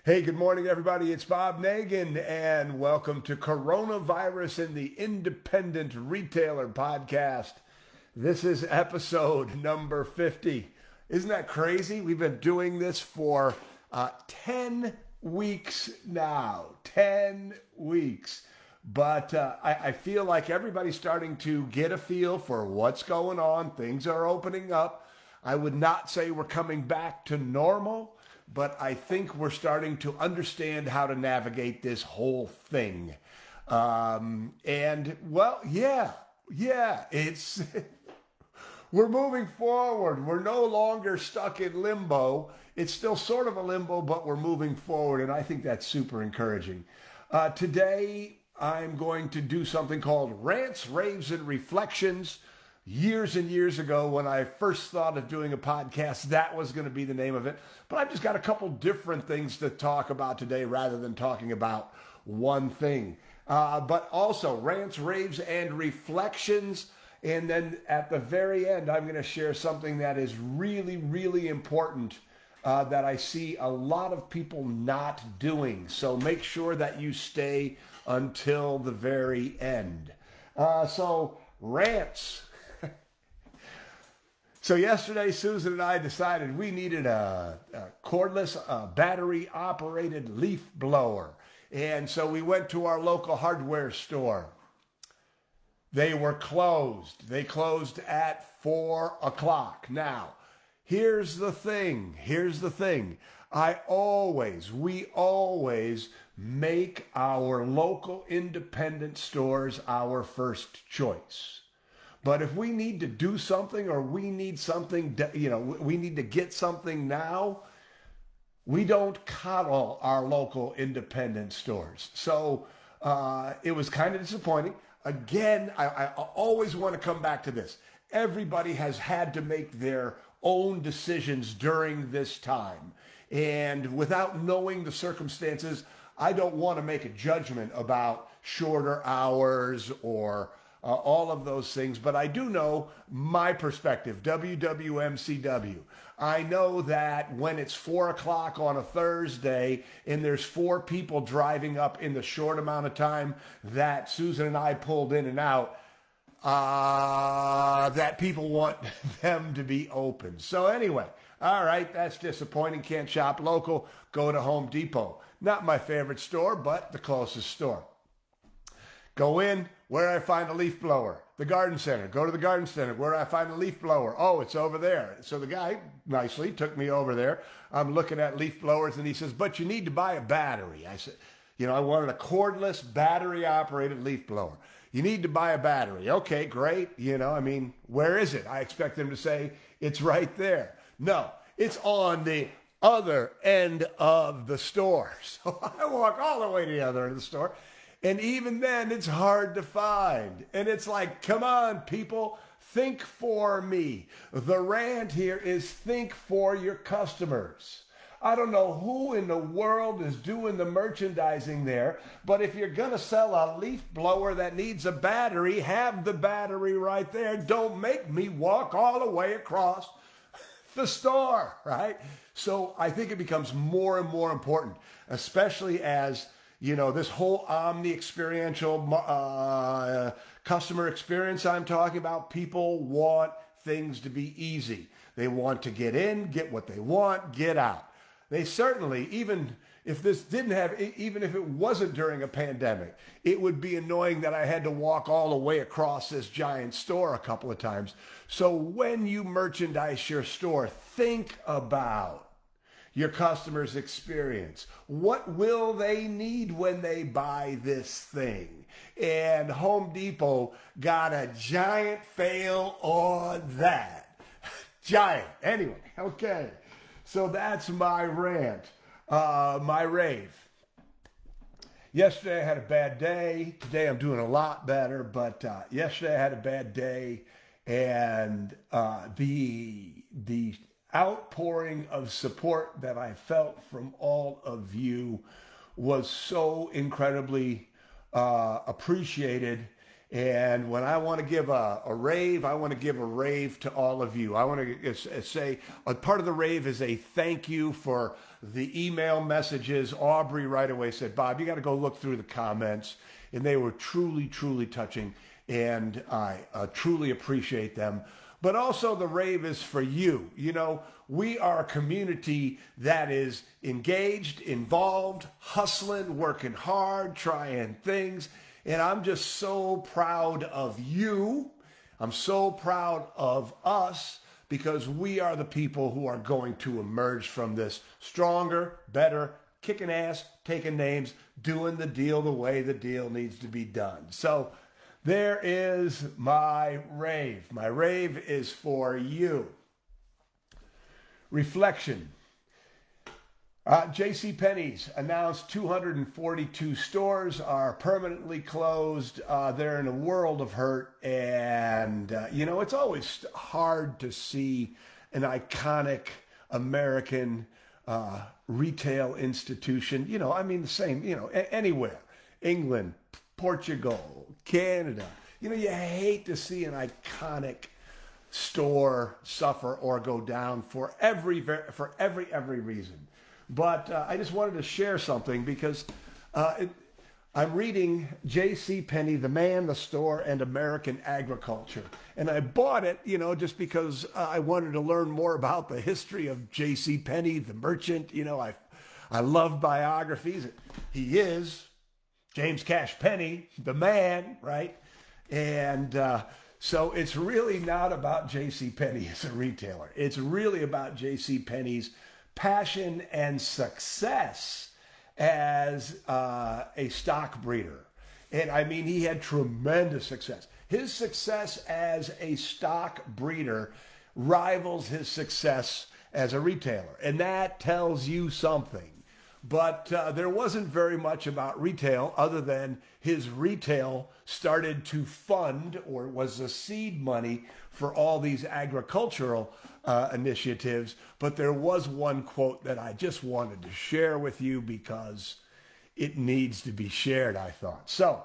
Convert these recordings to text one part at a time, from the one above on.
Hey, good morning, everybody. It's Bob Nagin, and welcome to Coronavirus in the Independent Retailer Podcast. This is episode number 50. Isn't that crazy? We've been doing this for 10 weeks now. 10 weeks. But I feel like everybody's starting to get a feel for what's going on. Things are opening up. I would not say we're coming back to normal, but I think we're starting to understand how to navigate this whole thing. It's we're moving forward. We're no longer stuck in limbo. It's still sort of a limbo, but we're moving forward, and I think that's super encouraging. Today, I'm going to do something called Rants, Raves, and Reflections. Years and years ago, when I first thought of doing a podcast, that was going to be the name of it. But I've just got a couple different things to talk about today rather than talking about one thing. But also Rants, Raves, and Reflections. And then at the very end, I'm going to share something that is really, really important that I see a lot of people not doing. So make sure that you stay until the very end. So rants. So yesterday, Susan and I decided we needed a cordless, battery-operated leaf blower. And so we went to our local hardware store. They were closed. They closed at 4 o'clock. Now, here's the thing. We always make our local independent stores our first choice. But if we need to do something or we need something, we need to get something now, we don't coddle our local independent stores. So it was kind of disappointing. Again, I always want to come back to this. Everybody has had to make their own decisions during this time. And without knowing the circumstances, I don't want to make a judgment about shorter hours or all of those things, but I do know my perspective, WWMCW. I know that when it's 4 o'clock on a Thursday and there's 4 people driving up in the short amount of time that Susan and I pulled in and out, that people want them to be open. So anyway, all right, that's disappointing. Can't shop local. Go to Home Depot. Not my favorite store, but the closest store. Go in, where I find a leaf blower. The garden center. Go to the garden center. Where I find a leaf blower. Oh, it's over there. So the guy nicely took me over there. I'm looking at leaf blowers, and he says, but you need to buy a battery. I said, I wanted a cordless, battery-operated leaf blower. You need to buy a battery. Okay, great. Where is it? I expect them to say, it's right there. No, it's on the other end of the store. So I walk all the way to the other end of the store. And even then, it's hard to find. And it's like, come on, people, think for me. The rant here is think for your customers. I don't know who in the world is doing the merchandising there, but if you're going to sell a leaf blower that needs a battery, have the battery right there. Don't make me walk all the way across the store, right? So I think it becomes more and more important, especially as this whole omni-experiential customer experience I'm talking about. People want things to be easy. They want to get in, get what they want, get out. They certainly, even if it wasn't during a pandemic, it would be annoying that I had to walk all the way across this giant store a couple of times. So when you merchandise your store, think about your customer's experience. What will they need when they buy this thing? And Home Depot got a giant fail on that. Giant. Anyway, okay. So that's my rant, my rave. Yesterday I had a bad day. Today I'm doing a lot better, but yesterday I had a bad day, and the outpouring of support that I felt from all of you was so incredibly appreciated. And when I want to give a rave, I want to give a rave to all of you. I want to say a part of the rave is a thank you for the email messages. Aubrey right away said, Bob, you got to go look through the comments. And they were truly, truly touching. And I truly appreciate them. But also the rave is for you. You know, we are a community that is engaged, involved, hustling, working hard, trying things. And I'm just so proud of you. I'm so proud of us because we are the people who are going to emerge from this stronger, better, kicking ass, taking names, doing the deal the way the deal needs to be done. So there is my rave. My rave is for you. Reflection. JCPenney's announced 242 stores are permanently closed. They're in a world of hurt. And, you know, it's always hard to see an iconic American retail institution. You know, I mean, the same, you know, anywhere. England, Portugal, Canada. You know, you hate to see an iconic store suffer or go down for every reason. But I just wanted to share something because I'm reading JCPenney, The Man, the Store, and American Agriculture. And I bought it, you know, just because I wanted to learn more about the history of JCPenney, the merchant. You know, I love biographies. He is James Cash Penney, the man, right? And so it's really not about JCPenney as a retailer. It's really about JCPenney's passion and success as a stock breeder. And I mean, he had tremendous success. His success as a stock breeder rivals his success as a retailer. And that tells you something. But there wasn't very much about retail other than his retail started to fund or was the seed money for all these agricultural initiatives. But there was one quote that I just wanted to share with you because it needs to be shared, I thought. So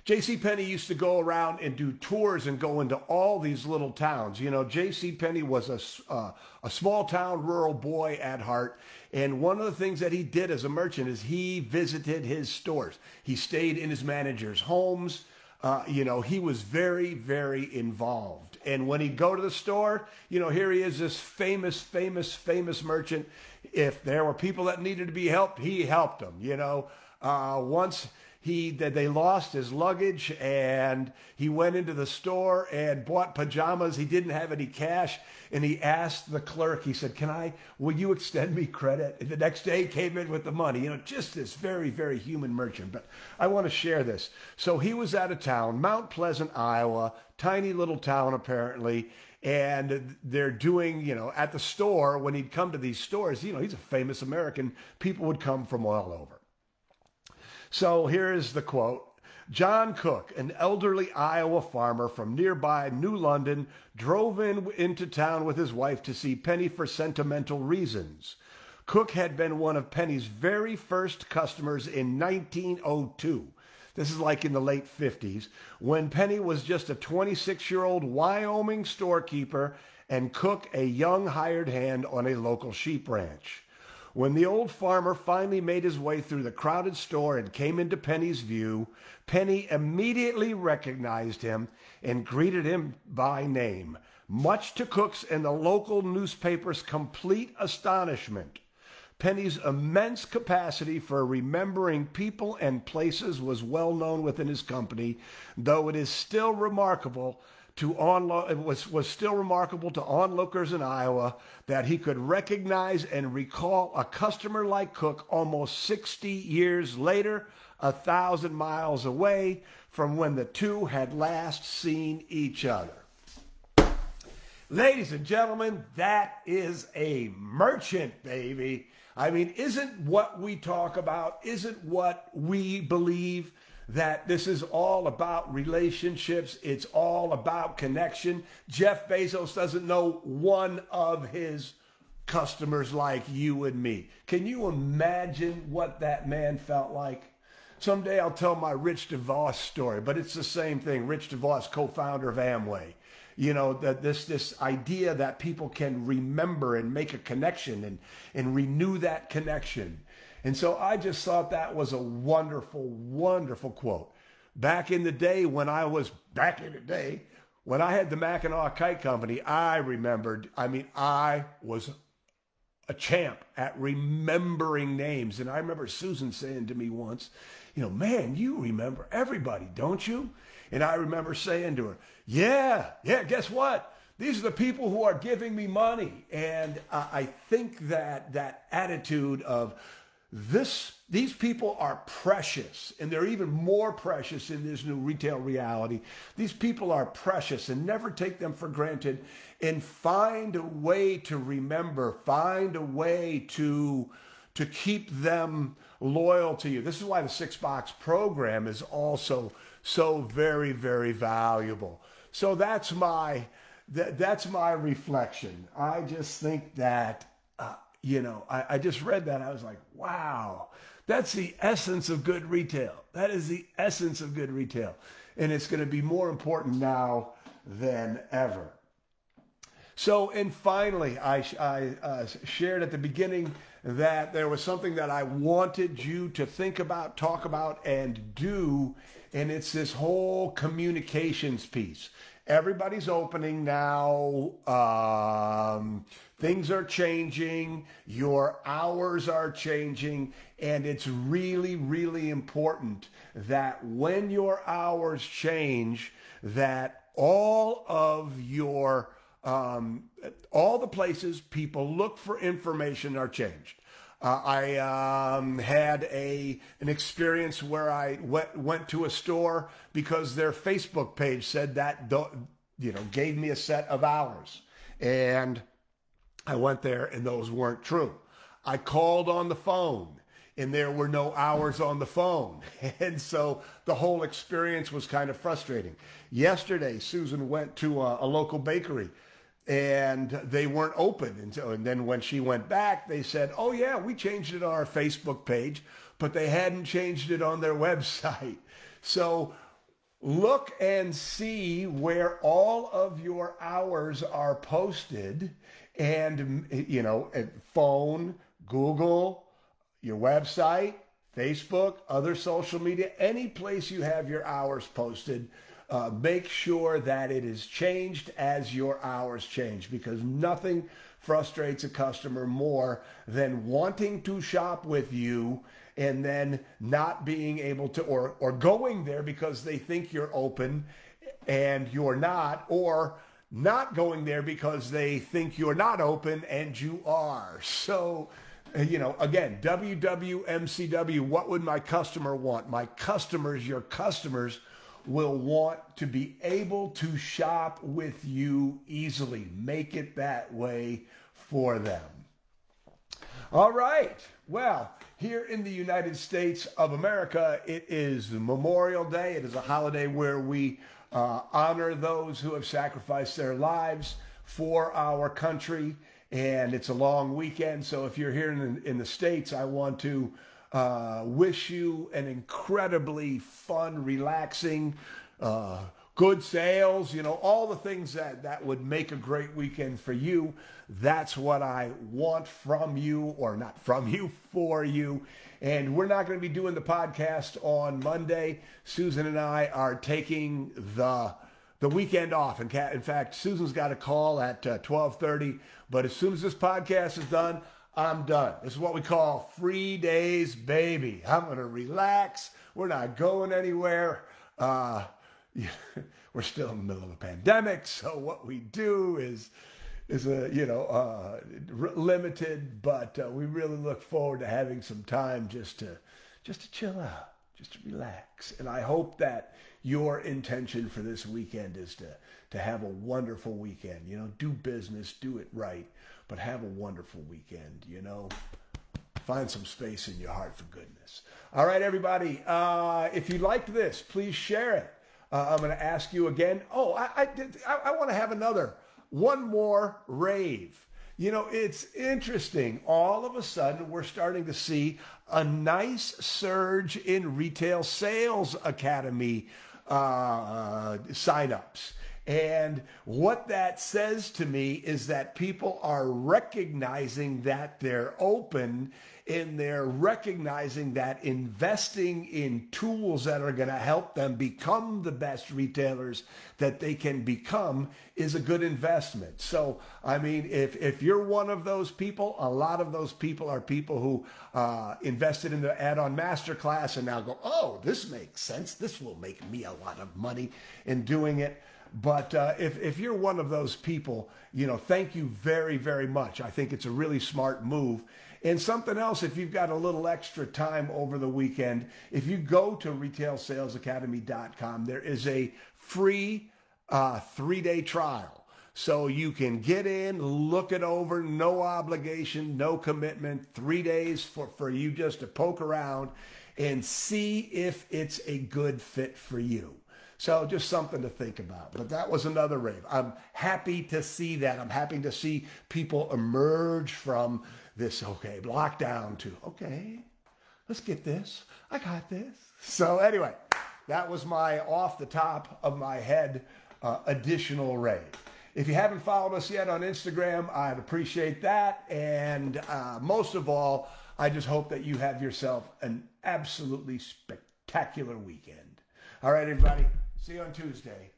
JCPenney used to go around and do tours and go into all these little towns. You know, JCPenney was a small town rural boy at heart. And one of the things that he did as a merchant is he visited his stores. He stayed in his managers' homes. You know, he was very, very involved. And when he'd go to the store, you know, here he is, this famous merchant. If there were people that needed to be helped, he helped them. You know, once they lost his luggage and he went into the store and bought pajamas. He didn't have any cash. And he asked the clerk, he said, will you extend me credit? And the next day he came in with the money. You know, just this very, very human merchant. But I want to share this. So he was out of town, Mount Pleasant, Iowa, tiny little town apparently. And they're doing, you know, at the store, when he'd come to these stores, you know, he's a famous American. People would come from all over. So here's the quote. John Cook, an elderly Iowa farmer from nearby New London, drove into town with his wife to see Penny for sentimental reasons. Cook had been one of Penny's very first customers in 1902. This is like in the late 50s, when Penny was just a 26-year-old Wyoming storekeeper and Cook a young hired hand on a local sheep ranch. When the old farmer finally made his way through the crowded store and came into Penny's view, Penny immediately recognized him and greeted him by name, much to Cook's and the local newspaper's complete astonishment. Penny's immense capacity for remembering people and places was well known within his company, though it is still remarkable was still remarkable to onlookers in Iowa that he could recognize and recall a customer like Cook almost 60 years later, 1,000 miles away from when the two had last seen each other. Ladies and gentlemen, that is a merchant, baby. I mean, isn't what we talk about, isn't what we believe, that this is all about relationships, it's all about connection. Jeff Bezos doesn't know one of his customers like you and me. Can you imagine what that man felt like? Someday I'll tell my Rich DeVos story, but it's the same thing. Rich DeVos, co-founder of Amway. that this idea that people can remember and make a connection and renew that connection. And so I just thought that was a wonderful, wonderful quote. Back in the day when I had the Mackinac Kite Company, I was a champ at remembering names. And I remember Susan saying to me once, man, you remember everybody, don't you? And I remember saying to her, yeah, guess what? These are the people who are giving me money. And I think that attitude of these people are precious, and they're even more precious in this new retail reality. These people are precious, and never take them for granted, and find a way to remember, find a way to keep them loyal to you. This is why the 6-box program is also so very, very valuable. So that's my reflection. I just think that, I just read that. I was like, wow, that's the essence of good retail. That is the essence of good retail. And it's going to be more important now than ever. So, and finally, I shared at the beginning that there was something that I wanted you to think about, talk about, and do, and it's this whole communications piece. Everybody's opening now. Things are changing. Your hours are changing. And it's really, really important that when your hours change, that all the places people look for information are changed. I had an experience where I went to a store because their Facebook page said that, gave me a set of hours. And I went there and those weren't true. I called on the phone and there were no hours on the phone. And so the whole experience was kind of frustrating. Yesterday, Susan went to a local bakery and they weren't open. And then when she went back, they said, oh yeah, we changed it on our Facebook page, but they hadn't changed it on their website. So look and see where all of your hours are posted, and, phone, Google, your website, Facebook, other social media, any place you have your hours posted. Make sure that it is changed as your hours change, because nothing frustrates a customer more than wanting to shop with you and then not being able to, or going there because they think you're open and you're not, or not going there because they think you're not open and you are. So, again, WWMCW, what would my customer want? My customers, your customers, will want to be able to shop with you easily. Make it that way for them. All right. Well, here in the United States of America, it is Memorial Day. It is a holiday where we honor those who have sacrificed their lives for our country. And it's a long weekend. So if you're here in the States, I want to wish you an incredibly fun, relaxing, good sales, all the things that would make a great weekend for you. That's what I want from you, or not from you, for you. And we're not going to be doing the podcast on Monday. Susan and I are taking the weekend off. In fact, Susan's got a call at 12:30. But as soon as this podcast is done, I'm done. This is what we call free days, baby. I'm going to relax. We're not going anywhere. We're still in the middle of a pandemic, so what we do is limited. But we really look forward to having some time just to chill out, just to relax. And I hope that your intention for this weekend is to have a wonderful weekend. Do business, do it right, but have a wonderful weekend. Find some space in your heart, for goodness. All right, everybody. If you liked this, please share it. I'm going to ask you again. Oh, I want to have one more rave. It's interesting. All of a sudden, we're starting to see a nice surge in Retail Sales Academy signups. And what that says to me is that people are recognizing that they're open, and they're recognizing that investing in tools that are going to help them become the best retailers that they can become is a good investment. So, I mean, if you're one of those people, a lot of those people are people who invested in the add-on masterclass and now go, oh, this makes sense. This will make me a lot of money in doing it. But if you're one of those people, thank you very, very much. I think it's a really smart move. And something else, if you've got a little extra time over the weekend, if you go to retailsalesacademy.com, there is a free 3-day trial. So you can get in, look it over, no obligation, no commitment, 3 days for you just to poke around and see if it's a good fit for you. So just something to think about. But that was another rave. I'm happy to see that. I'm happy to see people emerge from this, lockdown to, let's get this. I got this. So anyway, that was my off the top of my head additional rave. If you haven't followed us yet on Instagram, I'd appreciate that. And most of all, I just hope that you have yourself an absolutely spectacular weekend. All right, everybody. See you on Tuesday.